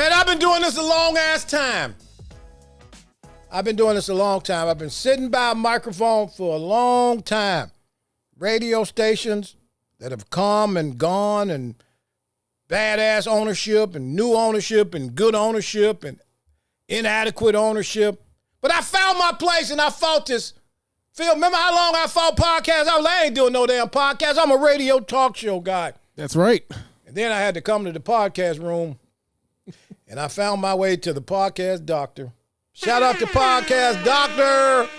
Man, I've been doing this a long ass time. I've been sitting by a microphone for a long time. Radio stations that have come and gone, and badass ownership and new ownership and good ownership and inadequate ownership. But I found my place and I fought this. Phil, remember how long I fought podcasts? I ain't doing no damn podcast. I'm a radio talk show guy. That's right. And then I had to come to the podcast room, and I found my way to the podcast doctor. Shout out to Podcast Doctor.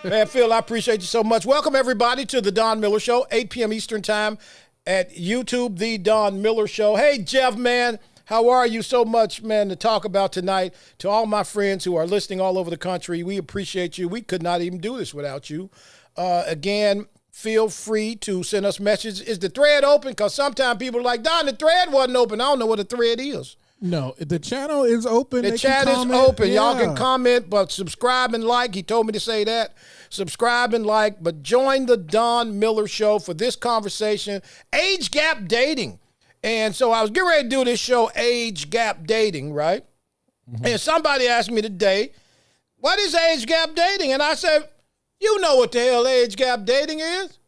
Man, Phil, I appreciate you so much. Welcome, everybody, to the Don Miller Show, 8 p.m. Eastern Time at YouTube, The Don Miller Show. Hey, Jeff, man, how are you? So much, man, to talk about tonight. To all my friends who are listening all over the country, we appreciate you. We could not even do this without you. Again, feel free to send us messages. Is the thread open? Because sometimes people are like, Don, the thread wasn't open. I don't know what a thread is. No, the channel is open. The chat is open. Yeah. Y'all can comment, but subscribe and like. He told me to say that. Subscribe and like, but join the Don Miller Show for this conversation, age gap dating. And so I was getting ready to do this show, age gap dating, right? Mm-hmm. And somebody asked me today, what is age gap dating? And I said, you know what the hell age gap dating is?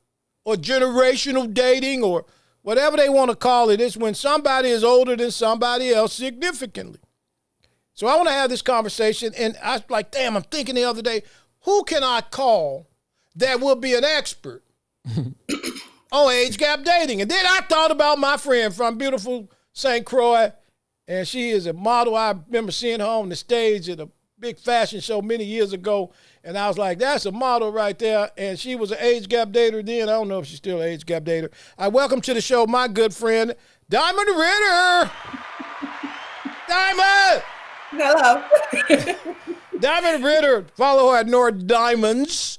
Or generational dating, or whatever they want to call it. It's when somebody is older than somebody else significantly. So I want to have this conversation, and I was like, damn, I'm thinking the other day, who can I call that will be an expert on age gap dating? And then I thought about my friend from beautiful St. Croix, and she is a model. I remember seeing her on the stage at a big fashion show many years ago, and I was like, that's a model right there. And she was an age gap dater then. I don't know if she's still an age gap dater. I welcome to the show my good friend, Diamond Ritter. Diamond! Hello. Diamond Ritter. Follow her at Nord Diamonds.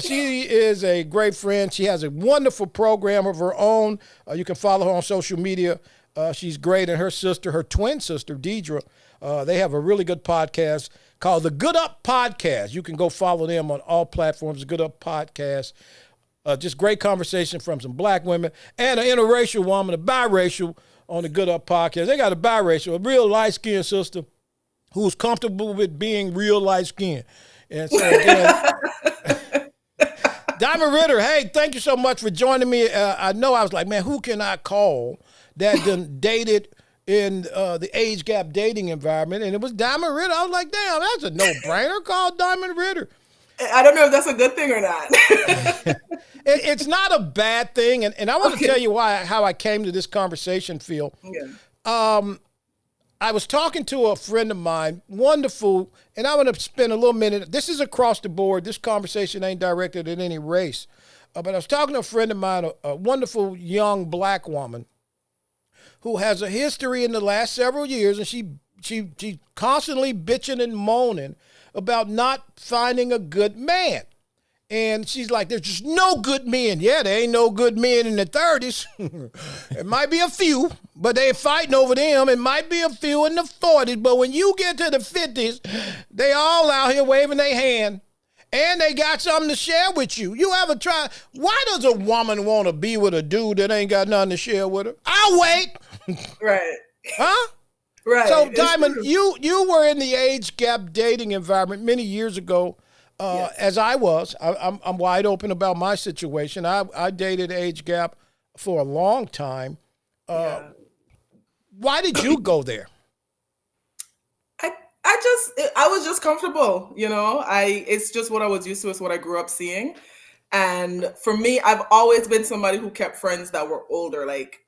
She is a great friend. She has a wonderful program of her own. You can follow her on social media. She's great. And her sister, her twin sister, Deidre, they have a really good podcast called The Good Up Podcast. You can go follow them on all platforms, The Good Up Podcast. Just great conversation from some black women and an interracial woman, a biracial on The Good Up Podcast. They got a biracial, a real light-skinned sister who's comfortable with being real light-skinned. And so, again, Diamond Ritter, hey, thank you so much for joining me. I know I was like, man, who can I call that done dated in the age gap dating environment? And it was Diamond Ritter. I was like, damn, that's a no-brainer. Call Diamond Ritter. I don't know if that's a good thing or not. It's not a bad thing. And I want to tell you how I came to this conversation, Phil. Yeah. I was talking to a friend of mine, wonderful, and I want to spend a little minute. This is across the board. This conversation ain't directed at any race. But I was talking to a friend of mine, a wonderful young black woman who has a history in the last several years, and she constantly bitching and moaning about not finding a good man. And she's like, there's just no good men. Yeah, there ain't no good men in the 30s. It might be a few, but they're fighting over them. It might be a few in the 40s, but when you get to the 50s, they all out here waving their hand, and they got something to share with you. You ever try? Why does a woman want to be with a dude that ain't got nothing to share with her? I'll wait. Right. Huh? Right. So, Diamond, you were in the age gap dating environment many years ago. Yes. As I was. I'm wide open about my situation. I dated age gap for a long time. Why did you go there? I was just comfortable, you know. It's just what I was used to. It's what I grew up seeing. And for me, I've always been somebody who kept friends that were older. Like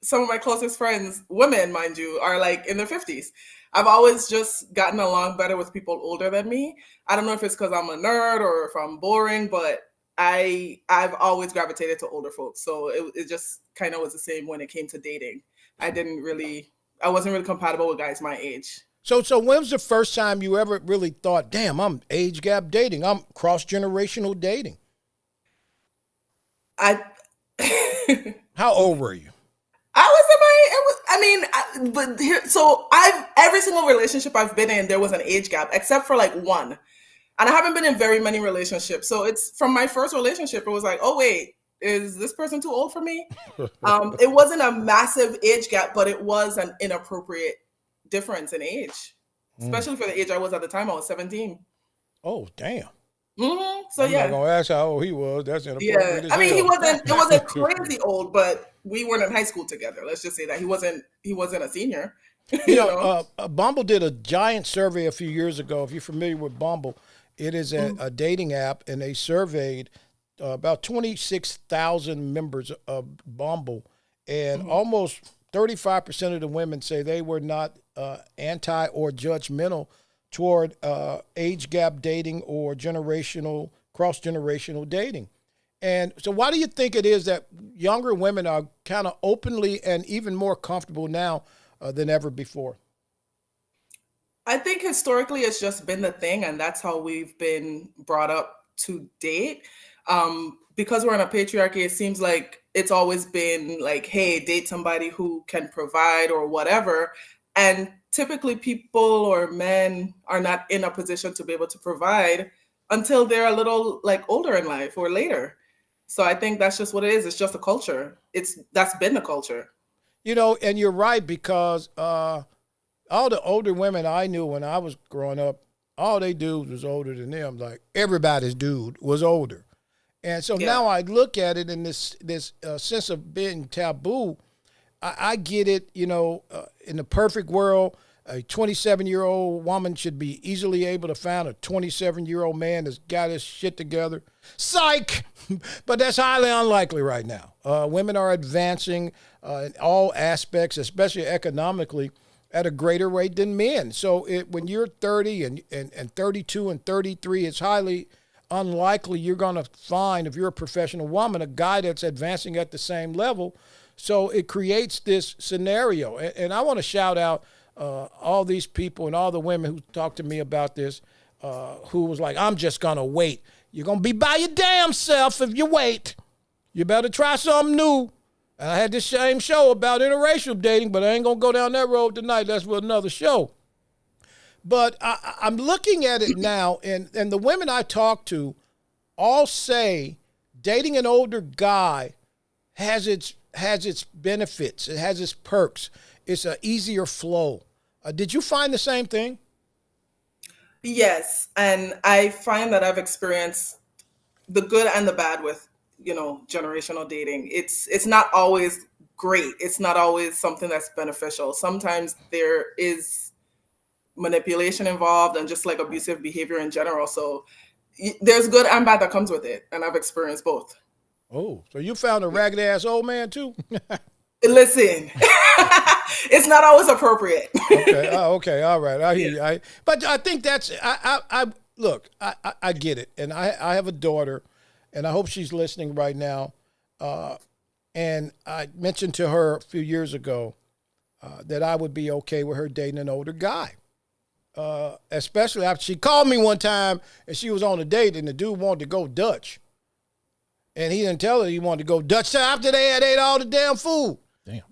some of my closest friends, women, mind you, are like in their 50s. I've always just gotten along better with people older than me. I don't know if it's because I'm a nerd or if I'm boring, but I've always gravitated to older folks. So it just kind of was the same when it came to dating. I wasn't really compatible with guys my age. So when was the first time you ever really thought, damn, I'm age gap dating, I'm cross-generational dating? How old were you? Every single relationship I've been in, there was an age gap, except for like one. And I haven't been in very many relationships. So it's from my first relationship, it was like, oh, wait, is this person too old for me? It wasn't a massive age gap, but it was an inappropriate difference in age, especially for the age I was at the time. I was 17. Oh, damn. So I'm not yeah, gonna ask how old he was. That's yeah. inappropriate as I mean, hell. it wasn't crazy old, but we weren't in high school together. Let's just say that he wasn't a senior. You You know, know. Bumble did a giant survey a few years ago. If you're familiar with Bumble, it is a dating app, and they surveyed about 26,000 members of Bumble, and almost 35% of the women say they were not anti or judgmental toward age gap dating or cross generational dating. And so, why do you think it is that younger women are kind of openly and even more comfortable now than ever before? I think historically it's just been the thing, and that's how we've been brought up to date. Because we're in a patriarchy, it seems like it's always been like, hey, date somebody who can provide or whatever. And typically, people or men are not in a position to be able to provide until they're a little like older in life or later. So I think that's just what it is. It's just a culture. That's been the culture. You know, and you're right because all the older women I knew when I was growing up, all they dudes was older than them. Like everybody's dude was older, and so Yeah. now I look at it in this sense of being taboo. I get it. You know, in the perfect world, a 27-year-old woman should be easily able to find a 27-year-old man that's got his shit together. Psych! But that's highly unlikely right now. Women are advancing in all aspects, especially economically, at a greater rate than men. So when you're 30 and 32 and 33, it's highly unlikely you're going to find, if you're a professional woman, a guy that's advancing at the same level. So it creates this scenario. And I want to shout out all these people and all the women who talked to me about this, who was like, I'm just going to wait. You're going to be by your damn self if you wait. You better try something new. And I had this same show about interracial dating, but I ain't going to go down that road tonight. That's for another show. But I'm looking at it now, and the women I talk to all say dating an older guy has its benefits. It has its perks. It's an easier flow. Did you find the same thing? Yes, and I find that I've experienced the good and the bad with, generational dating. It's not always great. It's not always something that's beneficial. Sometimes there is manipulation involved and just like abusive behavior in general. So there's good and bad that comes with it, and I've experienced both. Oh, so you found a ragged ass old man too? Listen, it's not always appropriate. Okay. Oh, okay. All right. I hear you. But I think that's, look, I get it. And I have a daughter, and I hope she's listening right now. And I mentioned to her a few years ago that I would be okay with her dating an older guy. Especially after she called me one time and she was on a date and the dude wanted to go Dutch. And he didn't tell her he wanted to go Dutch till after they had ate all the damn food. Damn.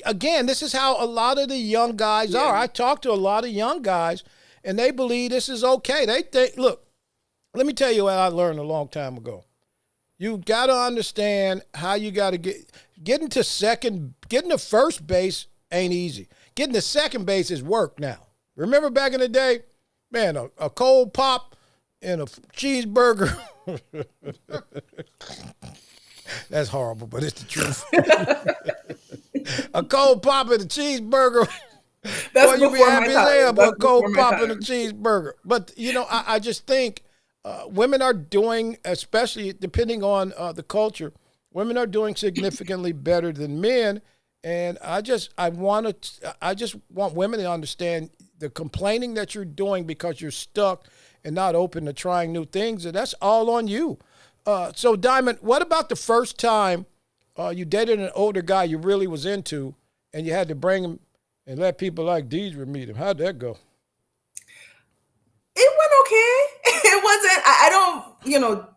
Again, this is how a lot of the young guys are. I talk to a lot of young guys, and they believe this is okay. They think, look, let me tell you what I learned a long time ago. You got to understand how you got to getting to first base ain't easy. Getting to second base is work now. Remember back in the day, man, a cold pop and a cheeseburger. That's horrible, but it's the truth. A cold pop and a cheeseburger. That's Boy, you be before happy my as time. hell, That's but a cold before my pop and a time. cheeseburger. But, I just think women are doing, especially depending on the culture, women are doing significantly better than men. And I just want women to understand the complaining that you're doing because you're stuck and not open to trying new things, and that's all on you. So, Diamond, what about the first time you dated an older guy you really was into, and you had to bring him and let people like Deidre meet him? How'd that go? It went okay. It wasn't. I don't,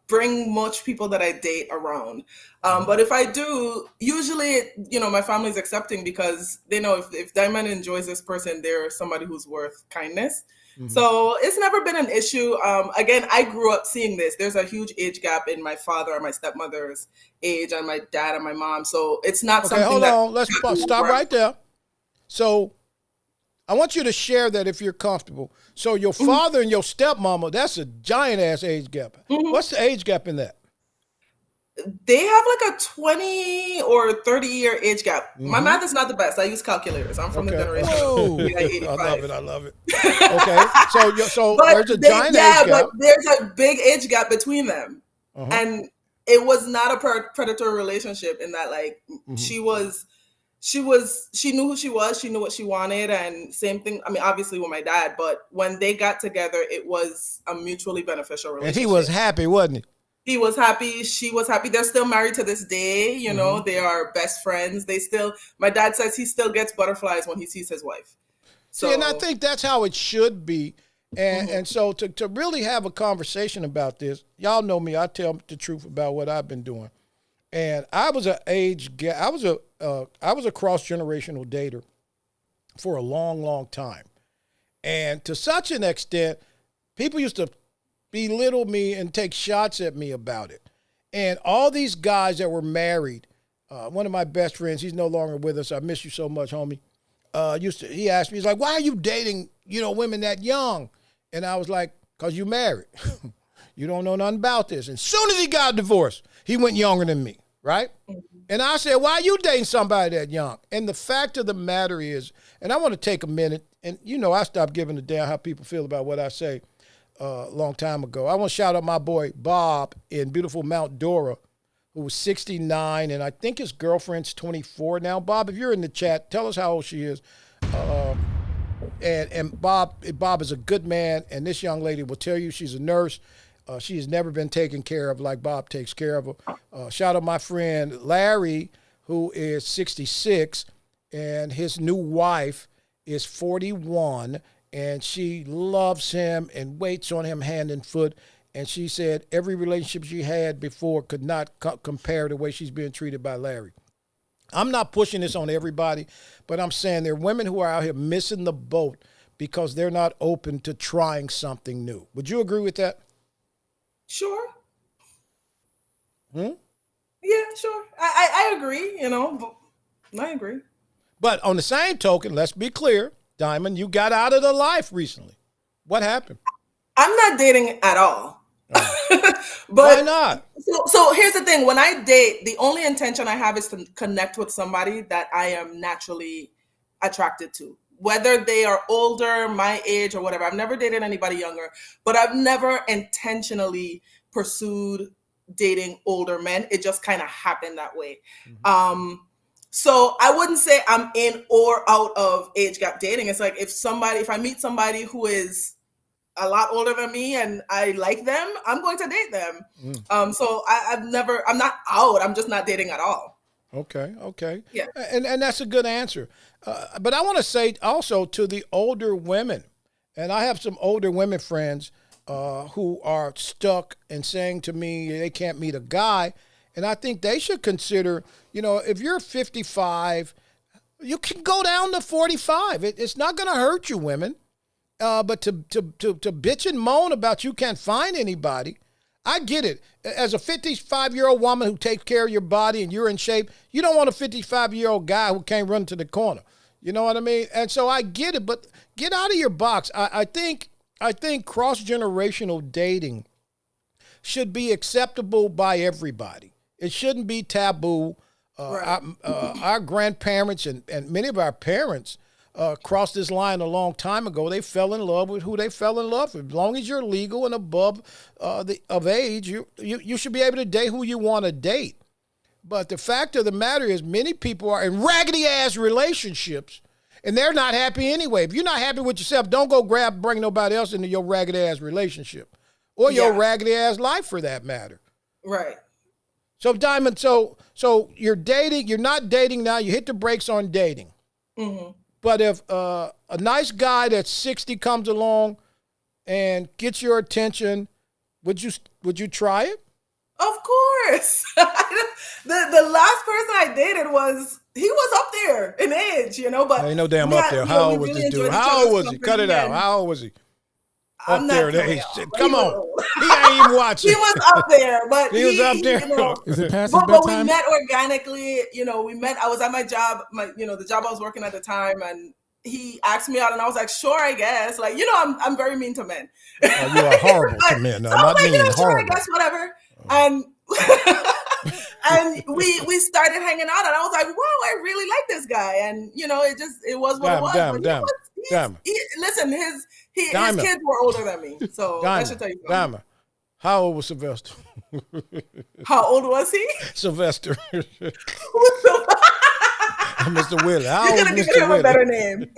bring much people that I date around. But if I do, usually, my family's accepting because they know if Diamond enjoys this person, they're somebody who's worth kindness. Mm-hmm. So it's never been an issue. Again, I grew up seeing this. There's a huge age gap in my father and my stepmother's age and my dad and my mom. So it's not Okay, something hold that. on. Let's stop right there. So I want you to share that if you're comfortable. So your father and your stepmama, that's a giant ass age gap. What's the age gap in that? They have like a 20 or 30-year age gap. My math is not the best. I use calculators. I'm from the generation Whoa. of 85. I love it. Okay, so there's a giant age gap. But there's a big age gap between them. And it was not a predatory relationship in that, like, she knew who she was, she knew what she wanted, and same thing. I mean, obviously with my dad, but when they got together, it was a mutually beneficial relationship. And he was happy, wasn't he? He was happy. She was happy. They're still married to this day. You know, they are best friends. My dad says he still gets butterflies when he sees his wife. So, see, and I think that's how it should be. And so to really have a conversation about this, y'all know me, I tell the truth about what I've been doing. And I was a cross-generational dater for a long, long time. And to such an extent, people used to belittle me and take shots at me about it. And all these guys that were married, one of my best friends, he's no longer with us. I miss you so much, homie. He asked me, he's like, why are you dating, women that young? And I was like, because you married. You don't know nothing about this. And as soon as he got divorced, he went younger than me, right? And I said, why are you dating somebody that young? And the fact of the matter is, and I want to take a minute, and I stopped giving a damn how people feel about what I say a long time ago. I want to shout out my boy Bob in beautiful Mount Dora, who was 69, and I think his girlfriend's 24 now. Bob, if you're in the chat, tell us how old she is. And Bob is a good man, and this young lady will tell you she's a nurse. She has never been taken care of like Bob takes care of her. Shout out my friend Larry, who is 66, and his new wife is 41, and she loves him and waits on him hand and foot. And she said every relationship she had before could not compare the way she's being treated by Larry. I'm not pushing this on everybody, but I'm saying there are women who are out here missing the boat because they're not open to trying something new. Would you agree with that? Sure. Yeah, sure. I agree, I agree. But on the same token, let's be clear, Diamond, you got out of the life recently. What happened? I'm not dating at all. But why not? So here's the thing. When I date, the only intention I have is to connect with somebody that I am naturally attracted to. Whether they are older, my age, or whatever. I've never dated anybody younger, but I've never intentionally pursued dating older men. It just kind of happened that way. So I wouldn't say I'm in or out of age gap dating. It's like if I meet somebody who is a lot older than me and I like them, I'm going to date them. So I'm not out. I'm just not dating at all. Okay. Yeah. And that's a good answer. But I want to say also to the older women, and I have some older women friends who are stuck and saying to me they can't meet a guy. And I think they should consider, if you're 55, you can go down to 45. It's not going to hurt you, women. But to bitch and moan about you can't find anybody, I get it. As a 55-year-old woman who takes care of your body and you're in shape, you don't want a 55-year-old guy who can't run to the corner. You know what I mean? And so I get it, but get out of your box. I think cross-generational dating should be acceptable by everybody. It shouldn't be taboo. Right. Our grandparents and many of our parents crossed this line a long time ago. They fell in love with who they fell in love with. As long as you're legal and above of age, you should be able to date who you want to date. But the fact of the matter is many people are in raggedy-ass relationships, and they're not happy anyway. If you're not happy with yourself, don't go bring nobody else into your raggedy-ass relationship or your raggedy-ass life for that matter. Right. So, Diamond, so you're dating. You're not dating now. You hit the brakes on dating. Mm-hmm. But if a nice guy that's 60 comes along and gets your attention, would you try it? Of course. The last person I dated he was up there in age, but ain't no damn up there. How old was this dude? How old was he? Cut it out. How old was he? I'm Up there not at telling age. y'all, but he Come was on. old. He ain't even watching. He was up there, but He was up there. you know, Is it past his but we bedtime? met organically. You know, we met. I was at my job, the job I was working at the time, and he asked me out, and I was like, sure, I guess. Like, I'm very mean to men. Oh, you are horrible to men. No, So I was not like, mean, sure, I horrible. guess, whatever. And and we started hanging out, and I was like, wow, I really like this guy. And it was what it was. Listen, his kids were older than me, so that should tell you something. How old was Sylvester? How old was he? Sylvester. Who's Sylvester? Mr. Willie. You're going to give him a better name.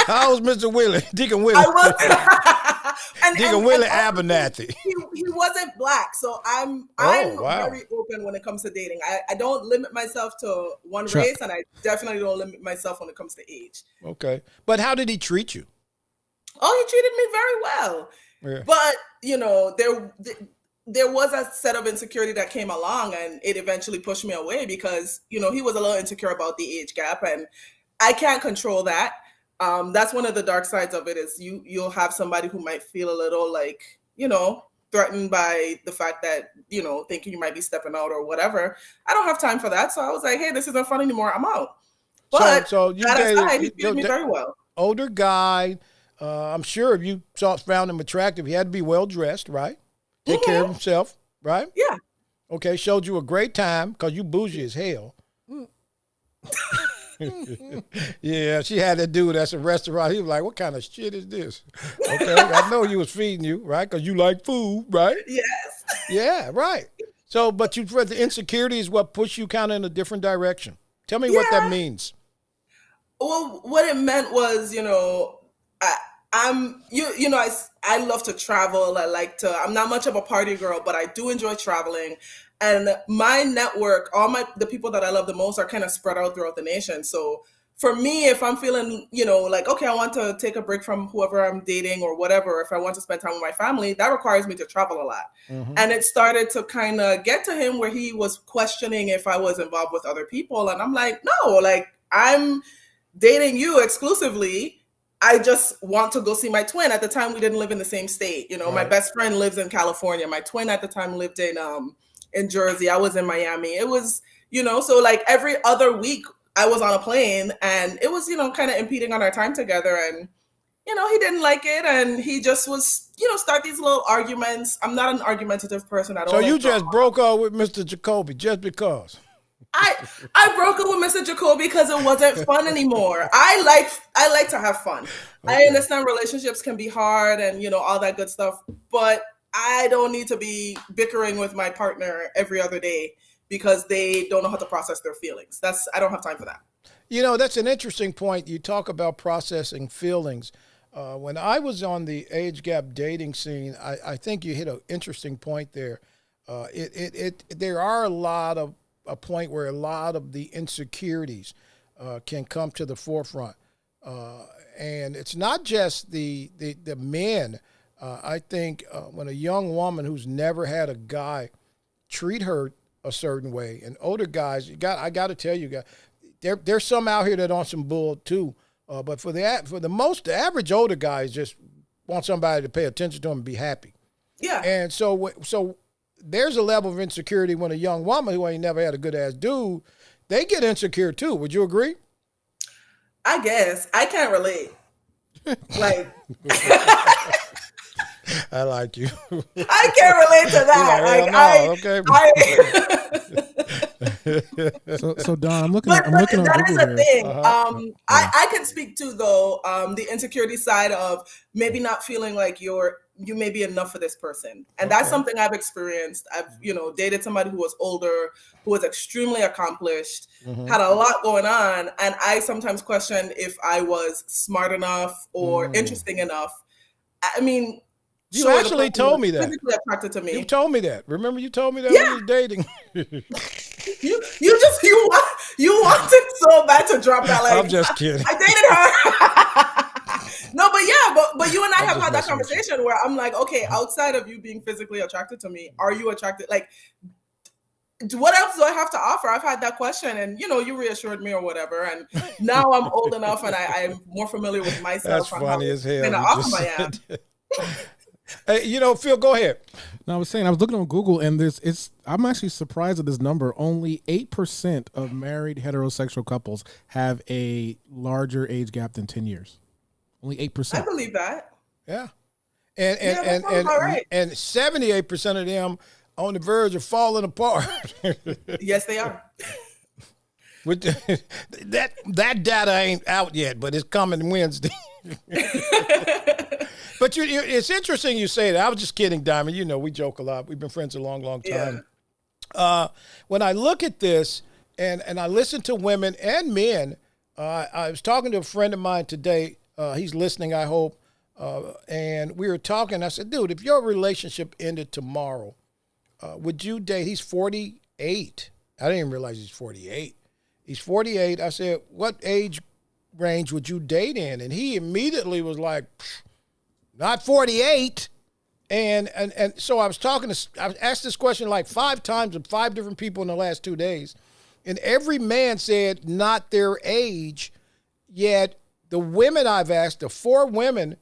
How old was Mr. Willie? Deacon Willie. Deacon Willie Abernathy. He wasn't black, so I'm very open when it comes to dating. I don't limit myself to one race, and I definitely don't limit myself when it comes to age. Okay. But how did he treat you? Oh, he treated me very well. Yeah. But, there was a set of insecurity that came along, and it eventually pushed me away because, he was a little insecure about the age gap, and I can't control that. That's one of the dark sides of it is you'll have somebody who might feel a little like, threatened by the fact that, thinking you might be stepping out or whatever. I don't have time for that. So I was like, hey, this isn't fun anymore. I'm out. But so you he treated me very well. Older guy. I'm sure if you found him attractive, he had to be well dressed, right? Take care of himself, right? Yeah. Okay, showed you a great time because you bougie as hell. Yeah, she had that dude at a restaurant. He was like, what kind of shit is this? Okay, I know he was feeding you, right? Because you like food, right? Yes. Yeah, right. So, but you read the insecurity is what pushed you kind of in a different direction. Tell me what that means. Well, what it meant was, I love to travel. I'm not much of a party girl, but I do enjoy traveling. And my network, the people that I love the most are kind of spread out throughout the nation. So for me, if I'm feeling, like, okay, I want to take a break from whoever I'm dating or whatever, if I want to spend time with my family, that requires me to travel a lot. Mm-hmm. And it started to kind of get to him where he was questioning if I was involved with other people. And I'm like, no, like I'm dating you exclusively. I just want to go see my twin. At the time, we didn't live in the same state. Right. My best friend lives in California. My twin at the time lived in Jersey. I was in Miami. It was, so like every other week I was on a plane, and it was, kind of impeding on our time together. And, he didn't like it, and he just was, start these little arguments. I'm not an argumentative person at all. So you just broke up with Mr. Jacoby just because? I broke up with Mr. Jacoby because it wasn't fun anymore. I like to have fun. Okay. I understand relationships can be hard and all that good stuff, but I don't need to be bickering with my partner every other day because they don't know how to process their feelings. I don't have time for that. That's an interesting point. You talk about processing feelings. When I was on the age gap dating scene, I think you hit an interesting point there. There are a point where a lot of the insecurities can come to the forefront. And it's not just the men. I think when a young woman who's never had a guy treat her a certain way, and older guys, I got to tell you guys, there's some out here that on some bull too. But for the average older guys just want somebody to pay attention to them and be happy. Yeah. And so there's a level of insecurity when a young woman who ain't never had a good ass dude, they get insecure too. Would you agree? I guess. I can't relate. Like I like you. I can't relate to that. So Don, I'm looking on Google that is a here. thing. I can speak to though the insecurity side of maybe not feeling like you may be enough for this person. And that's something I've experienced. I've, dated somebody who was older, who was extremely accomplished, had a lot going on. And I sometimes question if I was smart enough or interesting enough. I mean, you actually told me that. Physically attracted to me. You told me that. Remember you told me that when we were dating. you wanted so bad to drop that. Like, I'm just kidding. I dated her. No, but you and I have had that conversation where I'm like, okay, outside of you being physically attracted to me, are you attracted? Like, what else do I have to offer? I've had that question, and you reassured me or whatever. And now I'm old enough, and I'm more familiar with myself. That's funny as hell. Phil, go ahead. No, I was saying I was looking on Google, and I'm actually surprised at this number. Only 8% of married heterosexual couples have a larger age gap than 10 years. Only I 8%. believe that. Yeah. And Yeah, that sounds about right. 78% of them on the verge of falling apart. Yes, they are. With that data ain't out yet, but it's coming Wednesday. But it's interesting you say that. I was just kidding, Diamond. You know, we joke a lot. We've been friends a long, long time. Yeah. When I look at this and I listen to women and men, I was talking to a friend of mine today. He's listening, I hope. And we were talking. I said, dude, if your relationship ended tomorrow, would you date? He's 48. I didn't even realize he's 48. He's 48. I said, what age range would you date in? And he immediately was like, not 48. And so I asked this question like 5 times of 5 different people in the last 2 days. And every man said not their age. Yet the women I've asked, the 4 women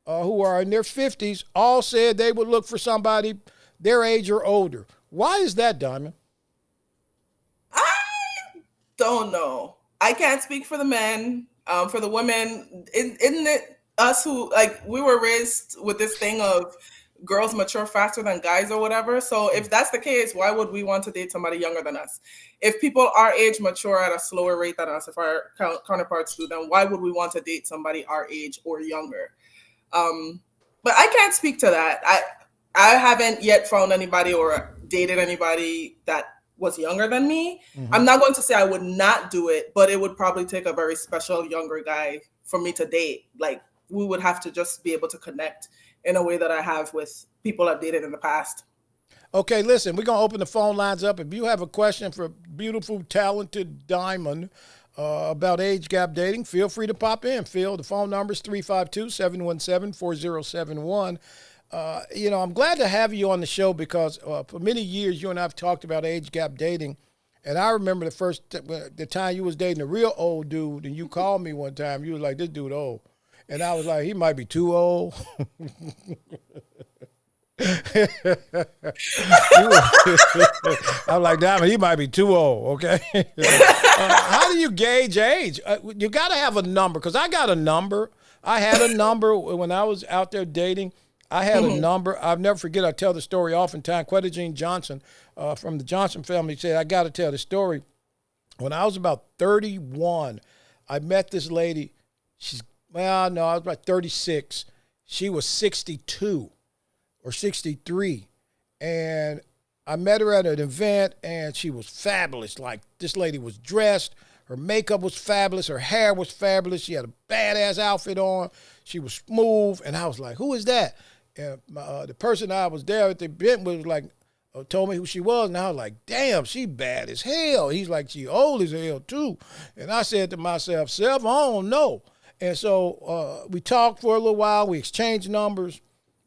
who are in their 50s, all said they would look for somebody their age or older. Why is that, Diamond? I don't know. I can't speak for the men. For the women, isn't it us who, like, we were raised with this thing of girls mature faster than guys or whatever. So if that's the case, why would we want to date somebody younger than us? If people our age mature at a slower rate than us, if our counterparts do, then why would we want to date somebody our age or younger? But I can't speak to that. I haven't yet found anybody or dated anybody that was younger than me. Mm-hmm. I'm not going to say I would not do it, but it would probably take a very special younger guy for me to date. Like, we would have to just be able to connect in a way that I have with people I've dated in the past. Okay, listen, we're going to open the phone lines up. If you have a question for beautiful, talented Diamond about age gap dating, feel free to pop in. Phil, the phone number is 352-717-4071. I'm glad to have you on the show because for many years you and I have talked about age gap dating. And I remember the time you was dating a real old dude and you called me one time. You was like, this dude old. And I was like, he might be too old. I'm like, Diamond, he might be too old, okay? How do you gauge age? You got to have a number, because I got a number. I had a number when I was out there dating. I had a number. I'll never forget, I tell the story oftentimes. Quetta Jean Johnson from the Johnson family said, I got to tell the story. When I was about 31, I met this lady. I was about 36. She was 62 or 63. And I met her at an event, and she was fabulous. Like, this lady was dressed. Her makeup was fabulous. Her hair was fabulous. She had a badass outfit on. She was smooth. And I was like, who is that? And the person I was there at the event was like, told me who she was. And I was like, damn, she bad as hell. He's like, she old as hell, too. And I said to myself, Self, I don't know. And so we talked for a little while. We exchanged numbers.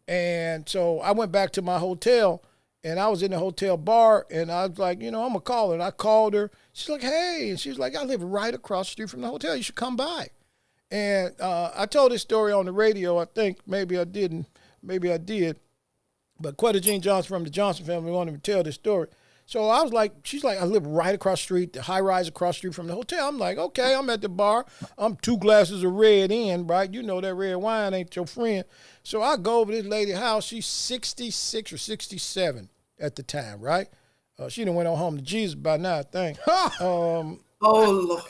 And so I went back to my hotel, and I was in the hotel bar, and I was like, I'm going to call her. And I called her. She's like, hey. And she's like, I live right across the street from the hotel. You should come by. And I told this story on the radio, I think. Maybe I didn't. Maybe I did. But Quetta Jean Johnson from the Johnson family wanted me to tell this story. So I was like, she's like, I live right across the street, the high rise across the street from the hotel. I'm like, okay, I'm at the bar. I'm 2 glasses of red in, right? You know that red wine ain't your friend. So I go over to this lady's house. She's 66 or 67 at the time, right? She done went on home to Jesus by now, I think. Oh, Lord.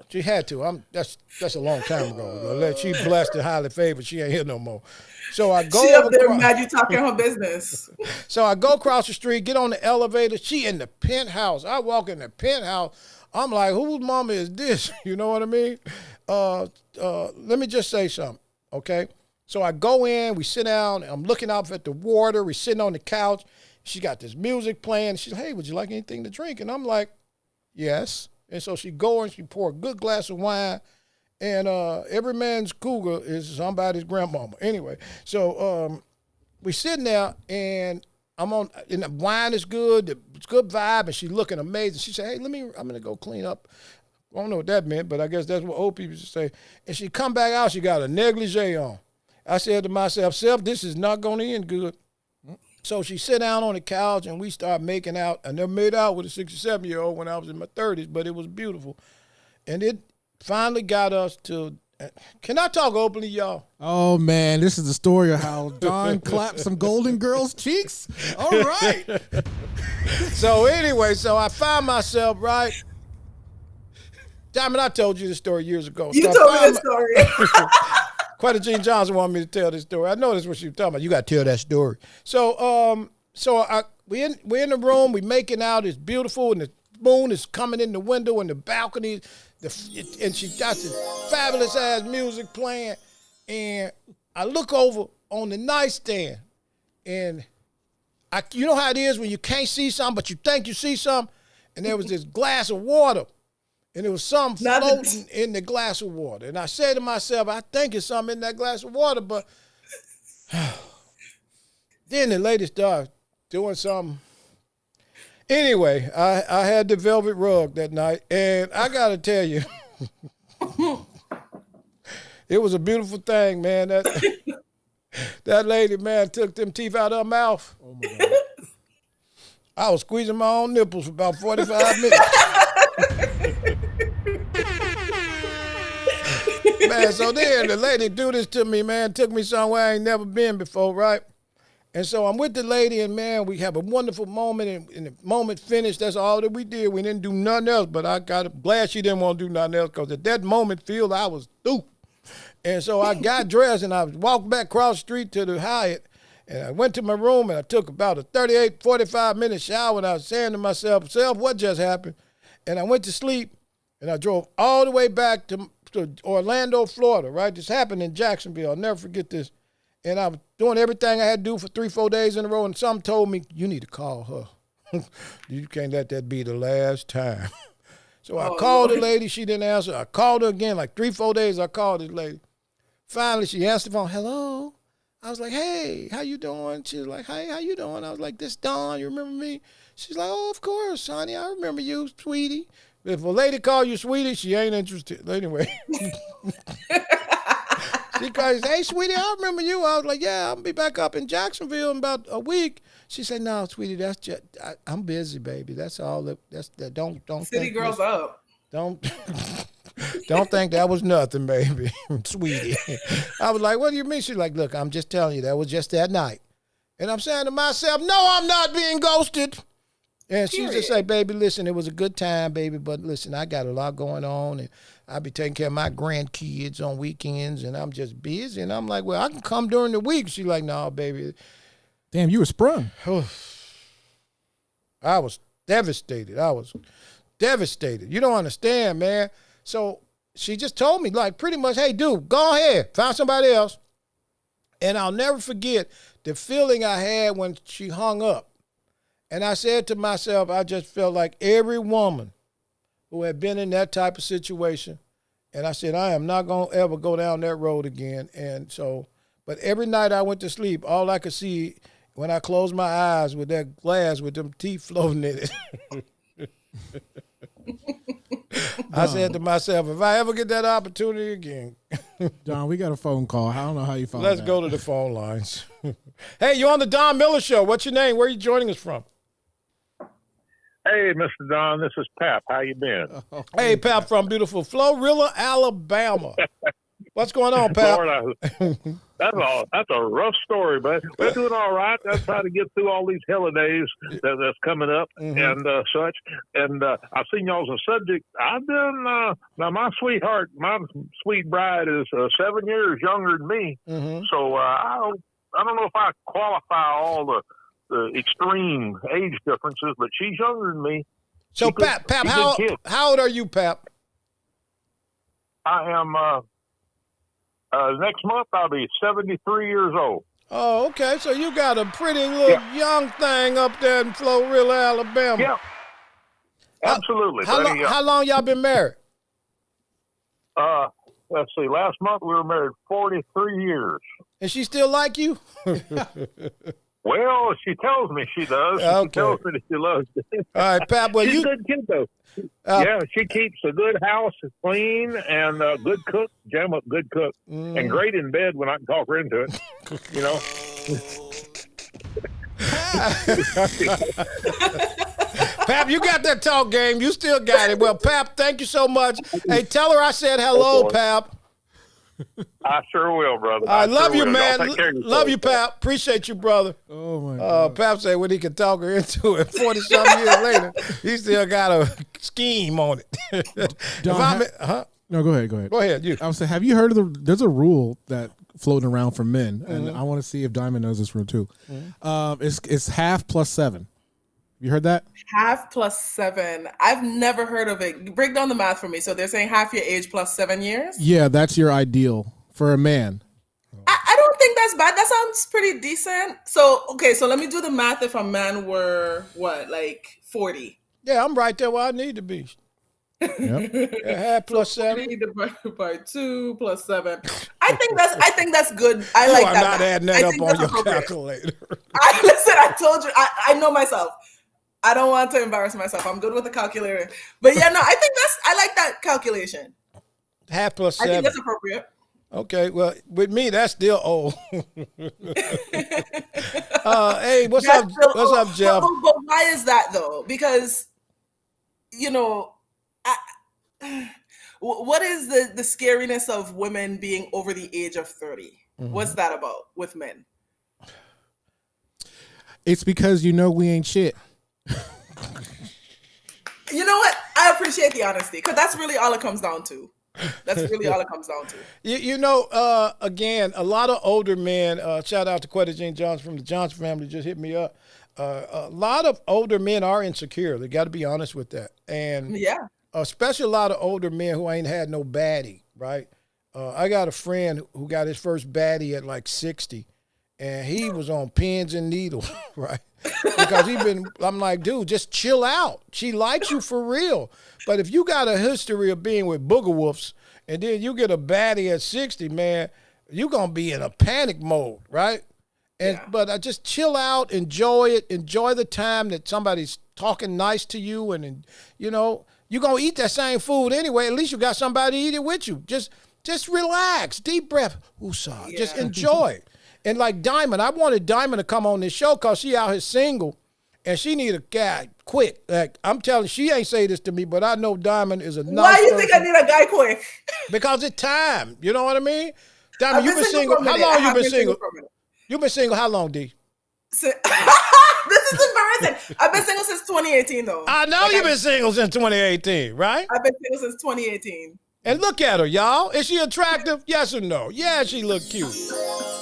She had to. That's a long time ago. She blessed and highly favored. She ain't here no more. So I go. She up there mad you talking her business. So I go across the street, get on the elevator. She in the penthouse. I walk in the penthouse. I'm like, whose mama is this? You know what I mean? Let me just say something, okay? So I go in. We sit down. I'm looking out at the water. We're sitting on the couch. She got this music playing. She's like, hey, would you like anything to drink? And I'm like, yes. And so she go and she pour a good glass of wine, and every man's cougar is somebody's grandmama. Anyway, so we sitting there, and and the wine is good, it's good vibe, and she's looking amazing. She said, hey, I'm gonna go clean up. I don't know what that meant, but I guess that's what old people used to say. And she come back out, she got a negligee on. I said to myself, Self, this is not going to end good. So she sat down on the couch and we started making out. I never made out with a 67-year-old when I was in my 30s, but it was beautiful. And it finally got us to, can I talk openly, y'all? Oh, man, this is the story of how Don clapped some golden girls' cheeks. All right. So anyway, so I find myself, right? Damn it, I told you this story years ago. You so told me the story. Quetta Jean Johnson wanted me to tell this story. I know that's what she was talking about. You got to tell that story. So, we in the room. We making out. It's beautiful, and the moon is coming in the window and the balcony. And she got this fabulous ass music playing. And I look over on the nightstand, and you know how it is when you can't see something, but you think you see something. And there was this glass of water. And there was something floating in the glass of water. And I said to myself, I think it's something in that glass of water, but then the lady started doing something. Anyway, I had the velvet rug that night, and I got to tell you, it was a beautiful thing, man. That lady, man, took them teeth out of her mouth. Oh, my God. I was squeezing my own nipples for about 45 minutes. Man, so then the lady do this to me, man, took me somewhere I ain't never been before, right? And so I'm with the lady, and man, we have a wonderful moment, and the moment finished, that's all that we did. We didn't do nothing else, but I'm glad she didn't want to do nothing else, because at that moment, I was through. And so I got dressed, and I walked back across the street to the Hyatt, and I went to my room, and I took about a 45-minute shower, and I was saying to myself, what just happened? And I went to sleep, and I drove all the way back to Orlando, Florida, right? This happened in Jacksonville. I'll never forget this. And I was doing everything I had to do for 3-4 days in a row, and some told me, you need to call her. You can't let that be the last time. So I called the lady. She didn't answer. I called her again, like 3-4 days I called this lady. Finally, she answered the phone. Hello? I was like, hey, how you doing? She was like, hey, how you doing? I was like, this Dawn, you remember me? She's like, oh, of course, honey. I remember you, sweetie. If a lady call you sweetie, she ain't interested. Anyway. She calls, hey, sweetie, I remember you. I was like, yeah, I'll be back up in Jacksonville in about a week. She said, no, sweetie, that's just, I'm busy, baby. That's all. Don't City think girls up. Don't think that was nothing, baby. Sweetie. I was like, what do you mean? She's like, look, I'm just telling you, that was just that night. And I'm saying to myself, no, I'm not being ghosted. And she just say, baby, listen, it was a good time, baby, but listen, I got a lot going on, and I be taking care of my grandkids on weekends, and I'm just busy. And I'm like, well, I can come during the week. She's like, no, baby. Damn, you were sprung. I was devastated. You don't understand, man. So she just told me, like, pretty much, hey, dude, go ahead, find somebody else. And I'll never forget the feeling I had when she hung up. And I said to myself, I just felt like every woman who had been in that type of situation. And I said, I am not going to ever go down that road again. And so, but every night I went to sleep, all I could see when I closed my eyes with that glass with them teeth floating in it. I said to myself, if I ever get that opportunity again. Don, we got a phone call. I don't know how you found Let's go to the phone lines. Hey, you're on the Don Miller Show. What's your name? Where are you joining us from? Hey, Mr. Don, this is Pap. How you been? Hey, Pap, from beautiful Florilla, Alabama. What's going on, Pap? Florida. That's a rough story, but we're doing all right. I'm trying to get through all these holidays that's coming up and such. And I've seen y'all's a subject. I've been now. My sweetheart, my sweet bride, is 7 years younger than me. So I don't know if I qualify all the extreme age differences, but she's younger than me. So, Pap, how old are you, Pap? I am. Next month I'll be 73 years old. Oh, okay. So you got a pretty little young thing up there in Florilla, Alabama. Yeah, absolutely. How long y'all been married? Let's see. Last month we were married 43 years. And she still like you? Well, she tells me she does. Okay. She tells me that she loves it. All right, Pap. Well, She's you a good kid, though. Yeah, she keeps a good house clean and a good cook, jam up good cook, and great in bed when I can talk her into it. You know. Pap, you got that talk game. You still got it. Well, Pap, thank you so much. Hey, tell her I said hello, Pap. I sure will, brother. I love you, will. man. Y'all take care of yourself. Love you, Pap. Appreciate you, brother. Oh my God. Pap said when he can talk her into it 40-something years later, he still got a scheme on it. No, go ahead. Go ahead. You. I was saying, have you heard of there's a rule that floating around for men, and I want to see if Diamond knows this rule too. It's half plus 7. You heard that? Half plus 7. I've never heard of it. Break down the math for me. So they're saying half your age plus 7 years? Yeah, that's your ideal for a man. I don't think that's bad. That sounds pretty decent. So, okay, so let me do the math. If a man were, what, like 40? Yeah, I'm right there where I need to be. Yep. Yeah, half plus 7. Divided by 2 plus 7. I think that's good. I like that. You are not adding that up on your appropriate. calculator. Listen, I told you. I know myself. I don't want to embarrass myself. I'm good with the calculator. But yeah, no, I like that calculation. Half plus I 7. think that's appropriate. Okay, well, with me, that's still old. Hey, what's up? What's up, Jeff? But why is that though? Because, you know, what is the scariness of women being over the age of 30? What's that about with men? It's because we ain't shit. You know what? I appreciate the honesty because that's really all it comes down to. Again, a lot of older men, shout out to Quetta Jean Johnson from the Johnson family, just hit me up. A lot of older men are insecure. They got to be honest with that. And yeah, especially a lot of older men who ain't had no baddie, right? I got a friend who got his first baddie at like 60, and he was on pins and needles, right? Because I'm like, dude, just chill out. She likes you for real. But if you got a history of being with booger wolves and then you get a baddie at 60, man, you're going to be in a panic mode, right? But I just chill out, enjoy it, enjoy the time that somebody's talking nice to you. And you're going to eat that same food anyway. At least you got somebody to eat it with you. Just relax, deep breath. Woosah. Yeah. Just enjoy. And like Diamond, I wanted Diamond to come on this show because she out here single and she need a guy quick. Like I'm telling you, she ain't say this to me, but I know Diamond is a nice Why you person. think I need a guy quick? Because it's time. You know what I mean? Diamond, you've been single. How long you been single? You've been single how long, D? This is embarrassing. I've been single since 2018, though. I know you've been single since 2018, right? I've been single since 2018. And look at her, y'all. Is she attractive? Yes or no? Yeah, she look cute.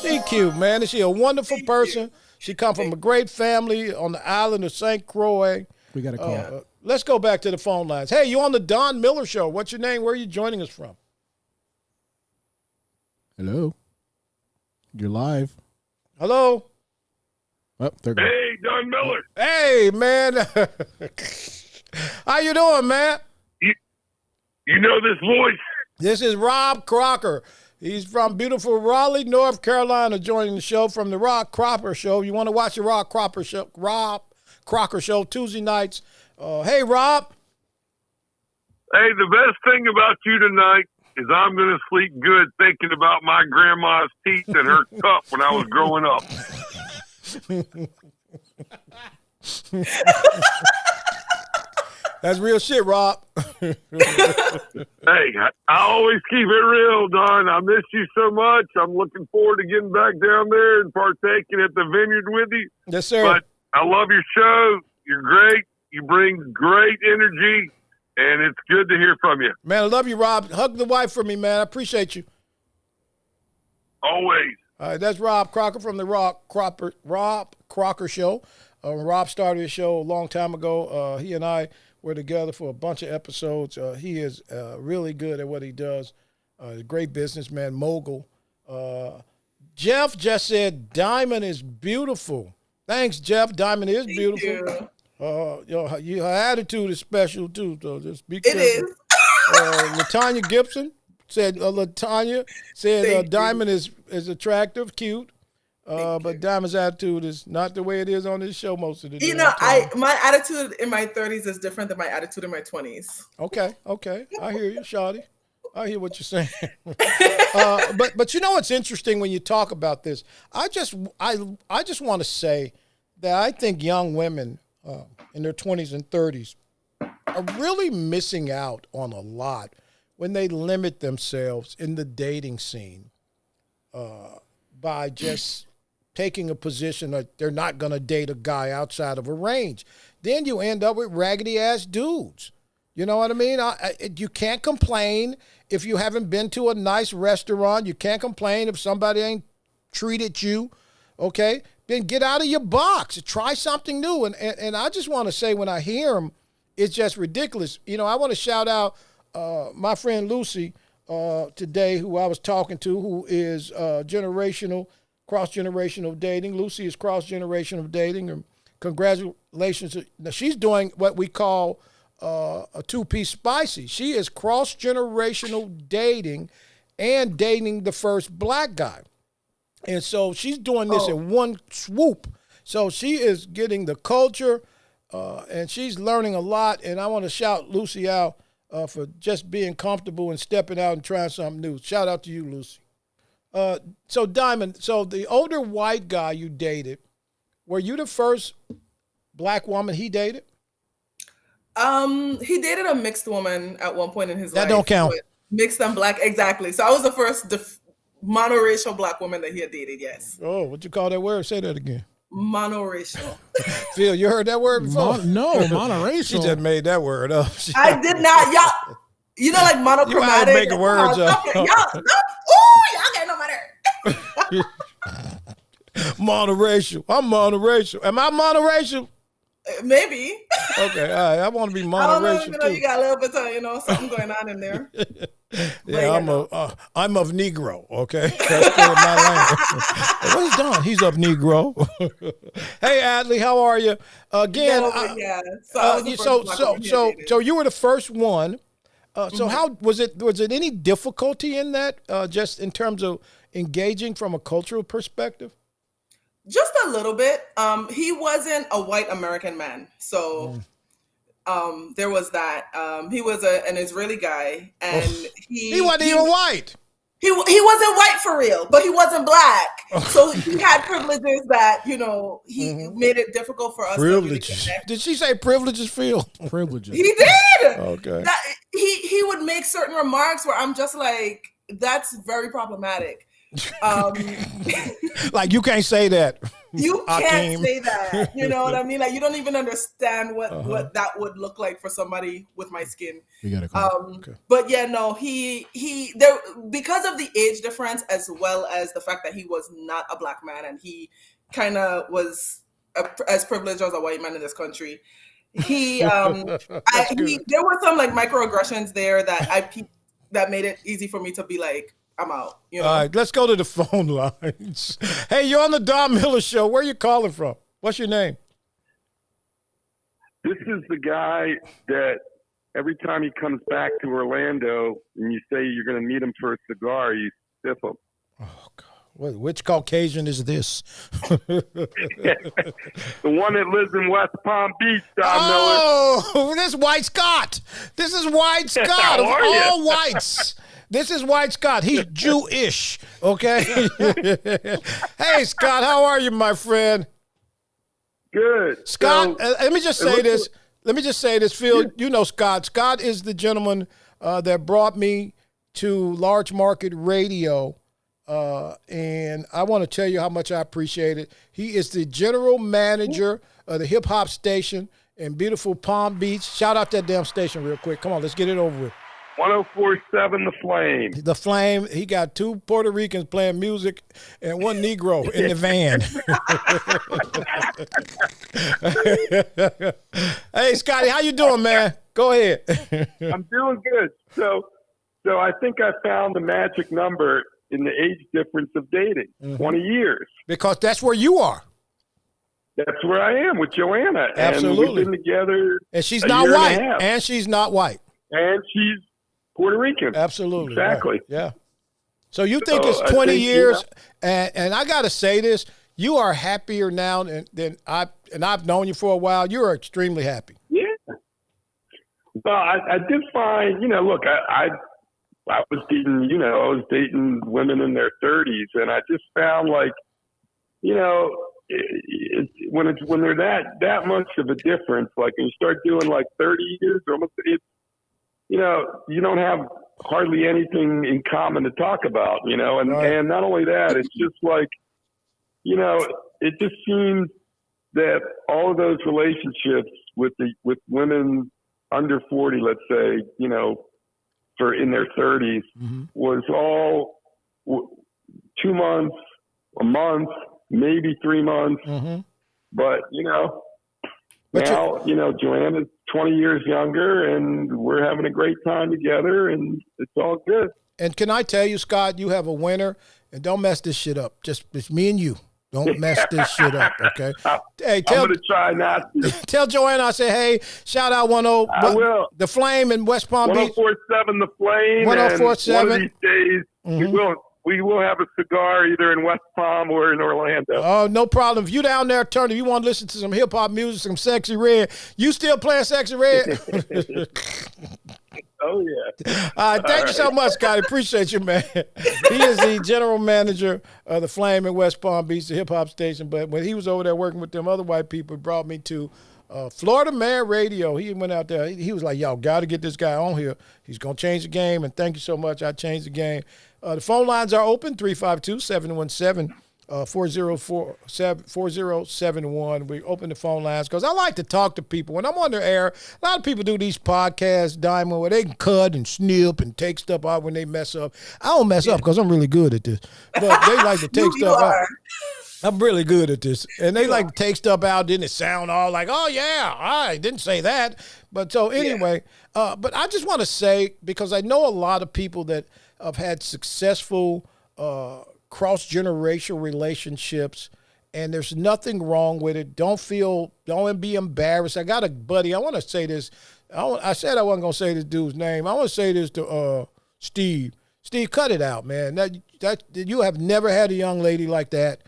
She cute, man. Is she a wonderful person? She come from a great family on the island of St. Croix. We got a call. Let's go back to the phone lines. Hey, you on the Don Miller Show. What's your name? Where are you joining us from? Hello. You're live. Hello. Oh, there goes. Hey, Don Miller. Hey, man. How you doing, man? You know this voice? This is Rob Crocker. He's from beautiful Raleigh, North Carolina, joining the show from the Rob Crocker Show. You want to watch the Rob Crocker Show Tuesday nights. Hey, Rob. Hey, the best thing about you tonight is I'm going to sleep good thinking about my grandma's teeth and her cup when I was growing up. That's real shit, Rob. Hey, I always keep it real, Don. I miss you so much. I'm looking forward to getting back down there and partaking at the vineyard with you. Yes, sir. But I love your show. You're great. You bring great energy, and it's good to hear from you. Man, I love you, Rob. Hug the wife for me, man. I appreciate you. Always. All right, that's Rob Crocker from the Rob Crocker Show. Rob started his show a long time ago. He and I were together for a bunch of episodes. He is really good at what he does. Great businessman, mogul. Jeff just said Diamond is beautiful. Thanks, Jeff. Diamond is beautiful. Her attitude is special too. So just be careful. It is. Latanya Gibson said. Latanya said Diamond is attractive, cute. But Diamond's attitude is not the way it is on this show most of the You day. know, my attitude in my 30s is different than my attitude in my 20s. Okay. I hear you, Shawty. I hear what you're saying. But you know what's interesting when you talk about this? I just want to say that I think young women in their 20s and 30s are really missing out on a lot when they limit themselves in the dating scene by just taking a position that they're not going to date a guy outside of a range. Then you end up with raggedy-ass dudes. You know what I mean? You can't complain if you haven't been to a nice restaurant. You can't complain if somebody ain't treated you, okay? Then get out of your box. Try something new. And I just want to say when I hear them, it's just ridiculous. You know, I want to shout out my friend Lucy today, who I was talking to, who is cross-generational dating. Lucy is cross-generational dating. And congratulations. Now, she's doing what we call a two-piece spicy. She is cross-generational dating and dating the first black guy. And so she's doing this in one swoop. So she is getting the culture, and she's learning a lot. And I want to shout Lucy out for just being comfortable and stepping out and trying something new. Shout out to you, Lucy. So Diamond, so the older white guy you dated, were you the first black woman he dated? He dated a mixed woman at one point in his life. That don't count. Mixed and black, exactly. So I was the first monoracial black woman that he had dated, yes. Oh, what you call that word? Say that again. Monoracial. Phil, you heard that word before? No, monoracial. She just made that word up. I did not. Y'all, you know, like monochromatic. You making words up. Y'all get no matter. Monoracial. I'm monoracial. Am I monoracial? Maybe. Okay, all right. I want to be I don't know, monoracial too. you got a little bit of, something going on in there. Yeah, I'm of Negro, okay? That's still my language. Where's Don? He's of Negro. Hey, Adley, how are you? Again, so you were the first one. So how was it any difficulty in that, just in terms of engaging from a cultural perspective? Just a little bit. He wasn't a white American man. So there was that. He was an Israeli guy, and he wasn't even white. He wasn't white for real, but he wasn't black. So he had privileges that, he made it difficult for us. Privileges. Did she say privileges, Phil? Privileges. He did. Okay. He would make certain remarks where I'm just like, that's very problematic. Like, you can't say that. You can't say that. You know what I mean? Like, you don't even understand what that would look like for somebody with my skin. You gotta okay. But yeah, no, he there, because of the age difference, as well as the fact that he was not a black man and he kind of was as privileged as a white man in this country. There were some like microaggressions there that made it easy for me to be like, I'm out. All right, let's go to the phone lines. Hey, you're on the Don Miller Show. Where are you calling from? What's your name? This is the guy that every time he comes back to Orlando and you say you're going to meet him for a cigar, you stiff him. Oh, God. Which Caucasian is this? The one that lives in West Palm Beach, Don Miller. Oh, this is White Scott. This is White Scott of all whites. This is White Scott. He's Jewish, okay? Hey, Scott, how are you, my friend? Good. Scott, let me just say this. Phil. Yeah. You know Scott. Scott is the gentleman that brought me to Large Market Radio, and I want to tell you how much I appreciate it. He is the general manager of the hip-hop station in beautiful Palm Beach. Shout out that damn station real quick. Come on, let's get it over with. 104.7 The Flame. The Flame. He got two Puerto Ricans playing music and one Negro in the van. Hey, Scotty, how you doing, man? Go ahead. I'm doing good. So I think I found the magic number in the age difference of dating, 20 years. Because that's where you are. That's where I am with Joanna. Absolutely. And we've been together. And she's not white. And she's not white. And she's Puerto Rican. Absolutely. Exactly. Right. Yeah. So you think it's 20 years, and I got to say this, you are happier now than I've known you for a while. You're extremely happy. Yeah. Well, I did find, look, I was dating women in their 30s, and I just found like, when they're that much of a difference, like when you start doing like 30 years, almost, you don't have hardly anything in common to talk about, and not only that, it's just like, it just seems that all of those relationships with women under 40, let's say, for in their 30s, was all 2 months, a month, maybe 3 months. But, now, Joanna's 20 years younger and we're having a great time together and it's all good. And can I tell you, Scott, you have a winner, and don't mess this shit up. Just it's me and you. Don't mess this shit up, okay? Hey, I'm going to try not to. Tell Joanna I say, hey, shout out I will. The Flame in West Palm Beach. 1047 The Flame. 1047. And one of these days, we will have a cigar either in West Palm or in Orlando. Oh, no problem. If you down there, Turner, you want to listen to some hip-hop music, some Sexy Red, you still playing Sexy Red? Oh, yeah. Thank you so much, Scotty. Appreciate you, man. He is the general manager of the Flame in West Palm Beach, the hip-hop station. But when he was over there working with them other white people, it brought me to Florida Man Radio. He went out there. He was like, y'all got to get this guy on here. He's going to change the game, and thank you so much. I changed the game. The phone lines are open, 352-717 4071. We open the phone lines because I like to talk to people. When I'm on the air, a lot of people do these podcasts, Diamond, where they can cut and snip and take stuff out when they mess up. I don't mess up because I'm really good at this. But they like to take stuff out. I'm really good at this. And they like to take stuff out, didn't it sound all like, oh, yeah, I didn't say that. But so anyway, but I just want to say, because I know a lot of people that have had successful cross-generational relationships, and there's nothing wrong with it. Don't be embarrassed. I got a buddy. I want to say this. I said I wasn't going to say this dude's name. I want to say this to Steve. Steve, cut it out, man. That you have never had a young lady like that.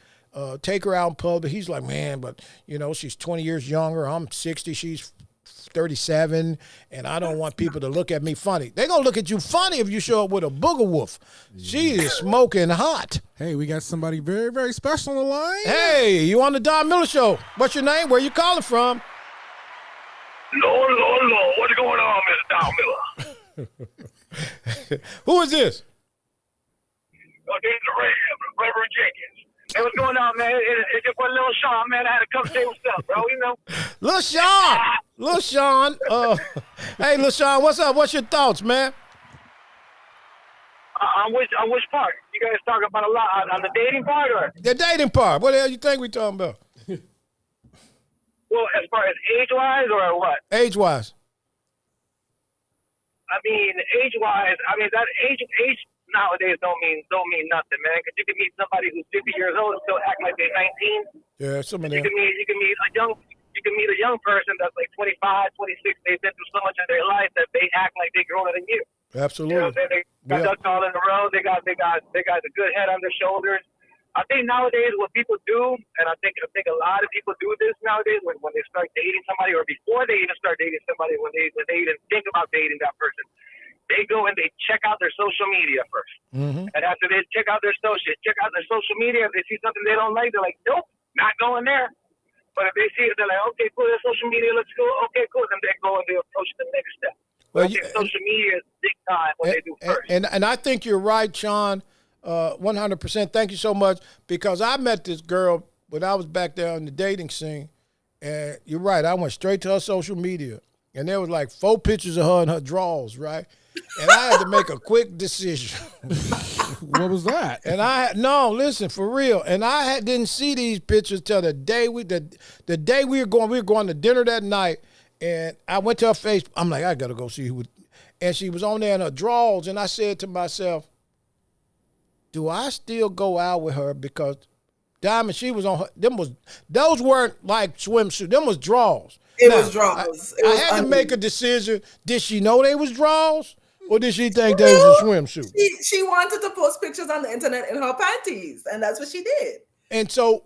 Take her out in public. He's like, man, but, she's 20 years younger. I'm 60. She's 37, and I don't want people to look at me funny. They're going to look at you funny if you show up with a booger wolf. She is smoking hot. Hey, we got somebody very, very special on the line. Hey, you on the Don Miller Show. What's your name? Where you calling from? Lord, what's going on, Mr. Don Miller? Who is this? Oh, this is the Reverend Jenkins. Hey, what's going on, man? It's just one little Sean, man. I had to come say what's up, bro. Lil Sean. Hey, Lil Sean, what's up? What's your thoughts, man? On which part? You guys talking about a lot on the dating part, or The dating part. What the hell you think we talking about? well, as far as age-wise, or what? Age-wise. I mean, age-wise, that age nowadays don't mean nothing, man. Because you can meet somebody who's 50 years old and still act like they're 19. Yeah, some of them. You can meet a young person that's like 25, 26. They've been through so much in their life that they act like they're older than you. Absolutely. They got ducks all in the road. They got a good head on their shoulders. I think nowadays what people do, and I think a lot of people do this nowadays when they start dating somebody, or before they even start dating somebody, when they even think about dating that person, they go and they check out their social media first. And after they check out their social media, if they see something they don't like, they're like, nope, not going there. But if they see it, they're like, okay, cool, their social media looks cool. Okay, cool. Then they go and they approach the next step. Well, social media is big time what they do first. And I think you're right, Sean, 100%. Thank you so much, because I met this girl when I was back there on the dating scene, and you're right, I went straight to her social media, and there was like 4 pictures of her in her drawers, right? And I had to make a quick decision. What was that? And listen, for real. And I didn't see these pictures till the day we were going to dinner that night. And I went to her Facebook. I'm like, I gotta go see who. And she was on there in her drawers. And I said to myself, do I still go out with her? Because Diamond, she was on her. Those weren't like swimsuits. Them was drawers. It was draws. I had to make a decision. Did she know they was draws? Or did she think they was a swimsuit? She wanted to post pictures on the internet in her panties, and that's what she did. And so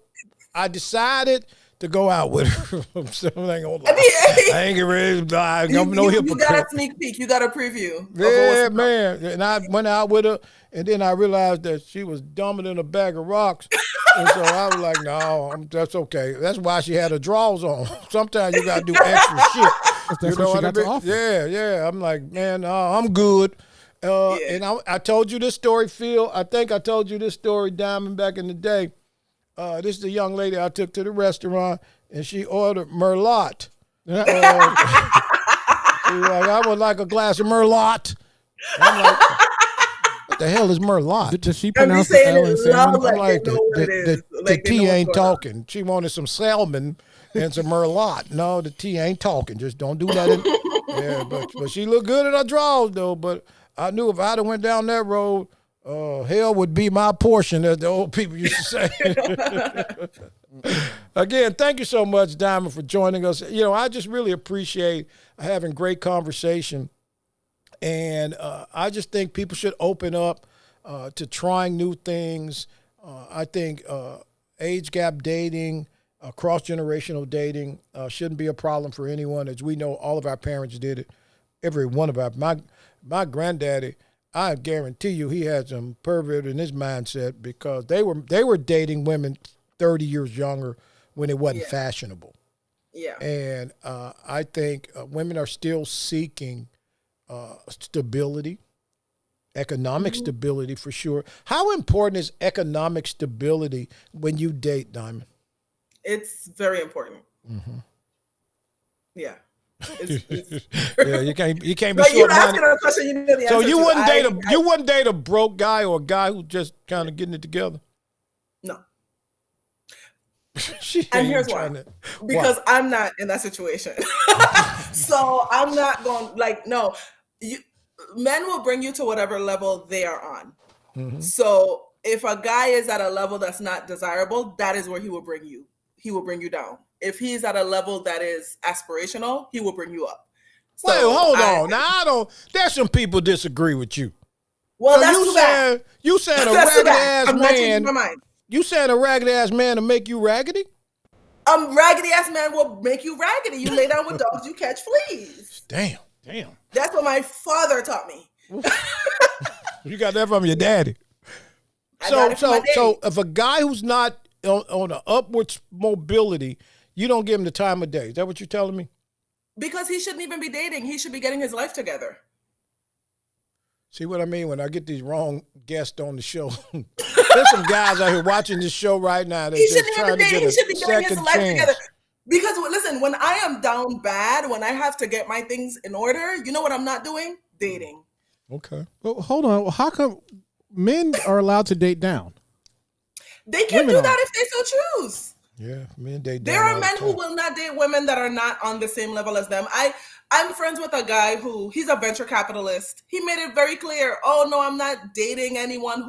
I decided to go out with her. So I ain't gonna lie. I ain't getting ready to die. I'm no hypocrite. You got a sneak peek. You got a preview. Yeah, man. And I went out with her, and then I realized that she was dumber than a bag of rocks. And so I was like, no, that's okay. That's why she had her drawers on. Sometimes you got to do extra shit. That's what she got to offer. Yeah. I'm like, man, I'm good. And I told you this story, Phil. I think I told you this story, Diamond, back in the day. This is the young lady I took to the restaurant, and she ordered Merlot. She was like, I would like a glass of Merlot. I'm like, what the hell is Merlot? Does she pronounce the L in salmon? I'm like, the T ain't talking. She wanted some salmon and some Merlot. No, the T ain't talking. Just don't do that. But she looked good in her drawers, though. But I knew if I'd have went down that road, hell would be my portion, as the old people used to say. Again, thank you so much, Diamond, for joining us. I just really appreciate having great conversation. And I just think people should open up to trying new things. I think age gap dating, cross-generational dating shouldn't be a problem for anyone. As we know, all of our parents did it. Every one of my granddaddy, I guarantee you he had some pervert in his mindset, because they were dating women 30 years younger when it wasn't fashionable. Yeah. And I think women are still seeking stability, economic stability for sure. How important is economic stability when you date, Diamond? It's very important. Mm-hmm. Yeah. Yeah, you can't be short money. Question, you know the So answer you to. wouldn't date a broke guy or a guy who just kind of getting it together? No. And here's why. Because I'm not in that situation. So I'm not going, no. Men will bring you to whatever level they are on. Mm-hmm. So if a guy is at a level that's not desirable, that is where he will bring you. He will bring you down. If he's at a level that is aspirational, he will bring you up. So wait, hold on. Now there's some people disagree with you. Well, so that's too bad. You saying a ragged ass man. My mind. You saying a raggedy ass man to make you raggedy? Raggedy ass man will make you raggedy. You lay down with dogs, you catch fleas. Damn. That's what my father taught me. You got that from your daddy. So if a guy who's not on an upwards mobility, you don't give him the time of day. Is that what you're telling me? Because he shouldn't even be dating. He should be getting his life together. See what I mean? When I get these wrong guests on the show, there's some guys out here watching this show right now. He shouldn't even be dating. He should be getting his life together. Because listen, when I am down bad, when I have to get my things in order, you know what I'm not doing? Dating. Okay. Well, hold on. How come men are allowed to date down? They can do that if they so choose. Yeah, men date down. There are men who will not date women that are not on the same level as them. I'm friends with a guy he's a venture capitalist. He made it very clear, oh no, I'm not dating anyone